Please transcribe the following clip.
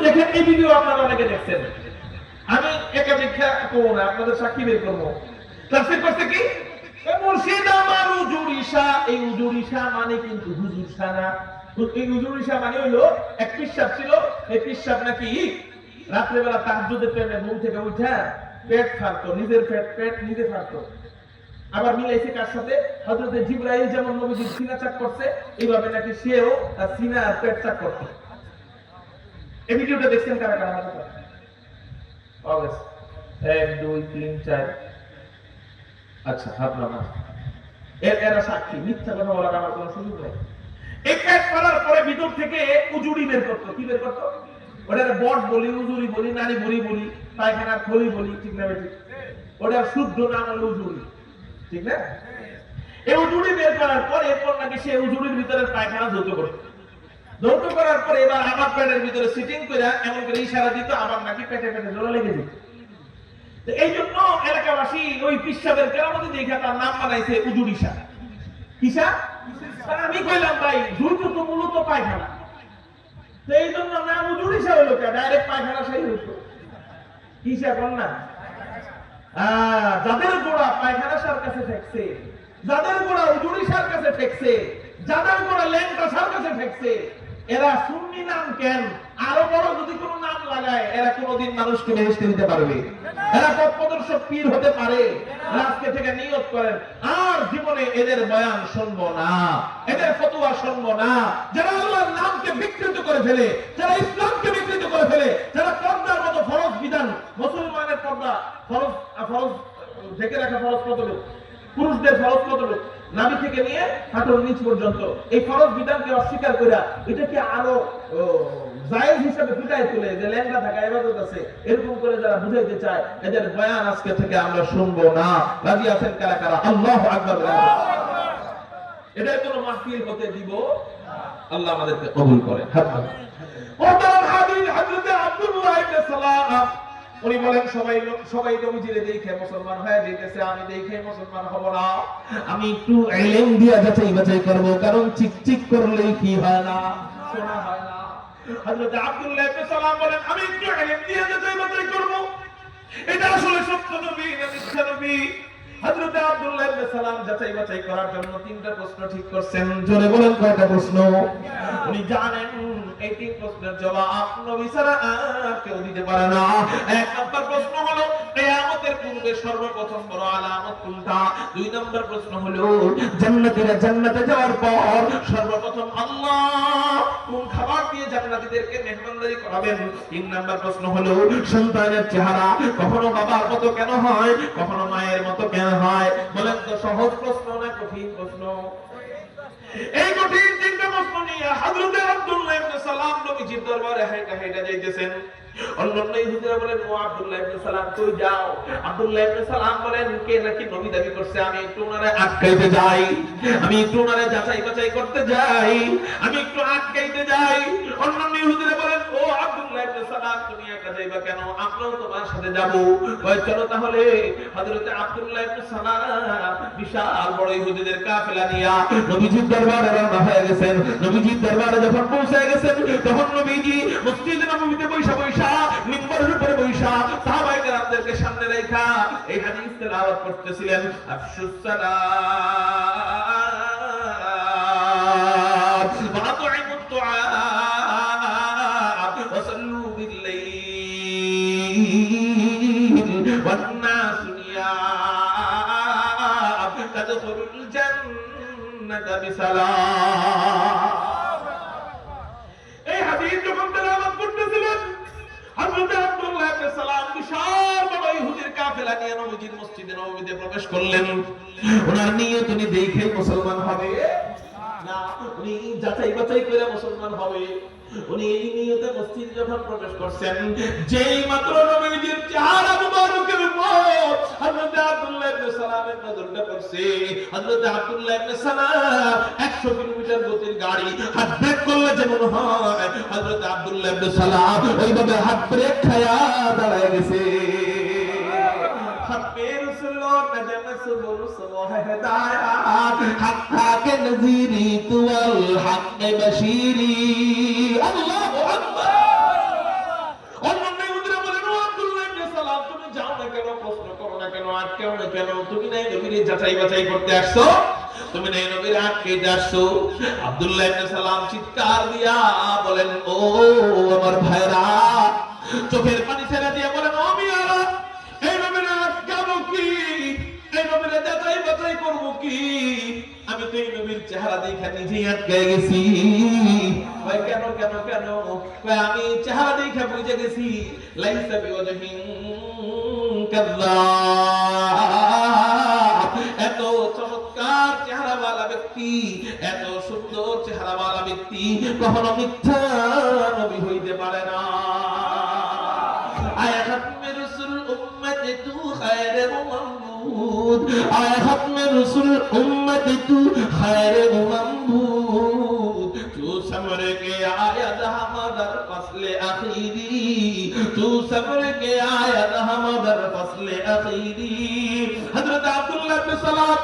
দেখেন এই ভিডিও আপনারা অনেকে দেখছেন, আমি একা ব্যাখ্যা করবো না, আপনাদের সাক্ষী বের করবো। তাফসীর করতে কি মুর্শিদ আমার উজুরিশা, এই উজুরিশা মানে কিন্তু হুজুর সানা। এই উজুরিশা মানে হলো এক পিশাব ছিল, এই পিশাব নাকি রাত্রেবেলা তাহাজ্জুদের টাইমে ঘুম থেকে উঠে পেট ফাড়তো, নিজের পেট নিজে ফাড়তো। আবার মিলাইছে কার সাথে? হযরত জিবরাইল যেমন নবীজির সিনা চাক করছে, এইভাবে নাকি সেও তার সিনা আর পেট চাক করতো। এই ভিডিওটা দেখছেন কারা কারা? অবশ্যই 1 2 3 4, আচ্ছা হাত নামা। এরা সাক্ষী, মিথ্যা কথা বলার আমার কোনো সুযোগ নেই। এই পেট ফাড়ার পরে ভিতর থেকে উজুরি বের করতো। কি বের করতো? ওটার বট বলি, উজুরি বলি, নারী বলি বলি, পায়খানার থলি বলি, ঠিক না বেঠিক? ওটার শুদ্ধ নাম হলো উজুরি, ঠিক না? এই উজুরি বের করার পর এরপর নাকি সে উজুরির ভিতরে পায়খানা ধৌত করতো। ধৌত করার পরে এবার আমার পেটের ভিতরে সিটিং করে এমন করে ইশারা দিত, আমার নাকি পেটে পেটে জোড়া লেগে যেত। এই জন্য এলাকাবাসী ওই পিশাবের কেরামতি দেখে তার নাম বানাইছে উজুরিশা। কিসা? আমি কইলাম ভাই দ্রুত তো মূলত পায়খানা, তো এই জন্য নাম উজুরিশা হলো কে? ডাইরেক্ট পায়খানা সেই হতো। কিসা কোন না? যাদের গোড়া পায়খানাশার কাছে ঠেকছে, যাদের গোড়া উজুরিশার কাছে ঠেকছে, যাদের গোড়া ল্যাংটাশার কাছে ঠেকছে, এরা সুন্নি নাম কেন? আরো বড় যদি কোনো নাম লাগায়, এরা কোনোদিন মানুষকে বেহেশতে দিতে পারবে? এরা পথপ্রদর্শক পীর হতে পারে? আজকে থেকে নিয়ত করেন আর জীবনে এদের বয়ান শুনবো না, এদের ফতোয়া শুনবো না। যারা আল্লাহর নামকে বিকৃত করে ফেলে, যারা ইসলামকে বিকৃত করে ফেলে, যারা পর্দার মতো ফরজ বিধান, মুসলমানের পর্দা ফরজ, ফরজ ঢেকে রাখা ফরজ কতটুকু, পুরুষদের ফরজ কতটুকু, নাভি থেকে নিয়ে হাঁটুর নিচ পর্যন্ত, এই ফরজ বিধানকে অস্বীকার করে এটাকে আরো জায়েজ হিসেবে ফুটাই তুলে যে ল্যাংড়া থাকা ইবাদত আছে, এরকম করে যারা বুঝাইতে চায়, এদের বয়ান আজকে থেকে আমরা শুনবো না। রাজি আছেন কারা কারা? আল্লাহু আকবার। এটার কোনো মাহফিল হতে দিব আল্লাহ আমাদেরকে কবুল করেন। ওমর হাবিব হযরত আব্দুল্লাহ ইবনে সালাম উনি বলেন সবাই নবীজিরে দেখে মুসলমান হয়ে যেতেছে, আমি দেখে মুসলমান হব না, আমি একটু ইলম দিয়া যাচাই বাছাই করব, কারণ চিকচিক করলেই কি হয় না, শোনা হয় না। হযরত আব্দুল্লাহ ইবনে সালাম বলেন আমি একটু ইলম দিয়া যাচাই বাছাই করব, এটা আসলে সত্য নবী না মিথ্যা নবী। হযরত আব্দুল্লাহ ইবনে সালাম যাচাই বাছাই করার জন্য 3টা প্রশ্ন ঠিক করছেন। জোরে বলেন কয়টা প্রশ্ন? উনি জানেন এই 3 প্রশ্নের জবাব নবী ছাড়া আর কেউ দিতে পারে না। 1 নম্বর প্রশ্ন হলো কিয়ামতের পূর্বে সর্বপ্রথম বড় আলামত কোনটা? 2 নম্বর প্রশ্ন হলো জান্নাতীরা জান্নাতে যাওয়ার পর সর্বপ্রথম আল্লাহ কোন খাবার দিয়ে জান্নাতীদেরকে মেহমানদারি করাবেন? 3 নম্বর প্রশ্ন হলো সন্তানের চেহারা কখনো বাবার মতো কেন হয়, কখনো মায়ের মতো কেন হয়? বলেন তো সহজ প্রশ্ন না কঠিন প্রশ্ন? এই কঠিন 3টা প্রশ্ন নিয়ে হযরত আব্দুল্লাহ ইবনে সালাম নবীজির দরবারে হাইটা যাইতেছেন। অন্যান্য ইহুদিরা বলেন ও আব্দুল্লাহ ইবনে সালাম তুই যাও। আব্দুল্লাহ ইবনে সালাম বলেন কে নাকি নবী দাবি করছে, আমি একটু ওনারে আটকাইতে যাই, আমি একটু ওনারে যাচাই বাছাই করতে যাই, আমি একটু আটকাইতে যাই। অন্যান্য ইহুদিরা বলেন ও আব্দুল্লাহ ইবনে সালাম তুমি একা যাইবা কেন, আমরাও তোমার সাথে যাব। কয় চলো তাহলে। হযরত আব্দুল্লাহ ইবনে সালাম বিশাল বড় ইহুদিদের কাফেলা নিয়া নবীজির দরবারে রওনা হয়ে গেছেন। নবীজির দরবারে যখন পৌঁছে গেছেন তখন নবীজি মসজিদে নববীতে বৈশা মিম্বরের উপরে বৈশা সাহাবায়ে কেরামদেরকে সামনে রেখা এই হাদিস তেলাওয়াত করতেছিলেন। আফশুস সালাত ওয়া আত'ইমুত তুআম ওয়া সাল্লু বিল-লাইল ওয়ান নাসু নিয়াম তাদখুলুল জান্নাতা বিসালাম। এই হাদিস যখন তেলাওয়াত করতেছিলেন হযরত আব্দুল্লাহ ইবনে সালাম বিশাল বড় ইহুদির কাফেলা নিয়ে নবীজির মসজিদে নববীতে প্রবেশ করলেন। ওনার নিয়ত উনি দেখে মুসলমান হবে না, উনি যাচাই বাছাই করে মুসলমান হবে। উনি এই নিয়তে মসজিদে যখন প্রবেশ করছেন, যেই মাত্র নবীজির চেহারা মুবারকের উপর হযরত আব্দুল্লাহ ইবনে সালামের নজরটা পড়ছে, হযরত আব্দুল্লাহ ইবনে সালাম 100 কিলোমিটার গতির গাড়ি হাত ব্রেক করলে যেমন হয়, হযরত আব্দুল্লাহ ইবনে সালাম ওইভাবে হাত ব্রেক খায়া দাঁড়ায় গেছে। তুমি নাই নবীর যাচাই বাছাই করতে আসছো, তুমি নাই নবীর আটকে আসছো। আব্দুল্লাহ ইবনে সালাম চিৎকার দিয়া বলেন, ও আমার ভাইরা, চোখের পানি ছেড়ে দিয়ে বলেন, ও মিয়ারা, এই নবীর আটকাবো কি, এই নবীর যাচাই বাছাই করবো কি? আমি তো এই নবীর চেহারা দেখে নিজেই আটকে গেছি। ভাই কেন কেন কেন? ভাই আমি চেহারা দেখে বুঝে গেছি, লাইসা বিওয়াজহিন কাযযাব, এত চমৎকার চেহারাওয়ালা ব্যক্তি, এত সুন্দর চেহারাওয়ালা ব্যক্তি কখনো মিথ্যা নবী হইতে পারে না। আয়া খাতমে রাসূল উম্মতে তু খায়রে মামবুদ, আয়া খাতমে রাসূল উম্মতে তু খায়রে মামবুদ, তু সমর কে আয়াত হামাদার ফসলে আখিরি, তু সমর কে আয়াত হামাদার ফসলে আখিরি। হযরত আব্দুল্লাহ ইবনে সালাম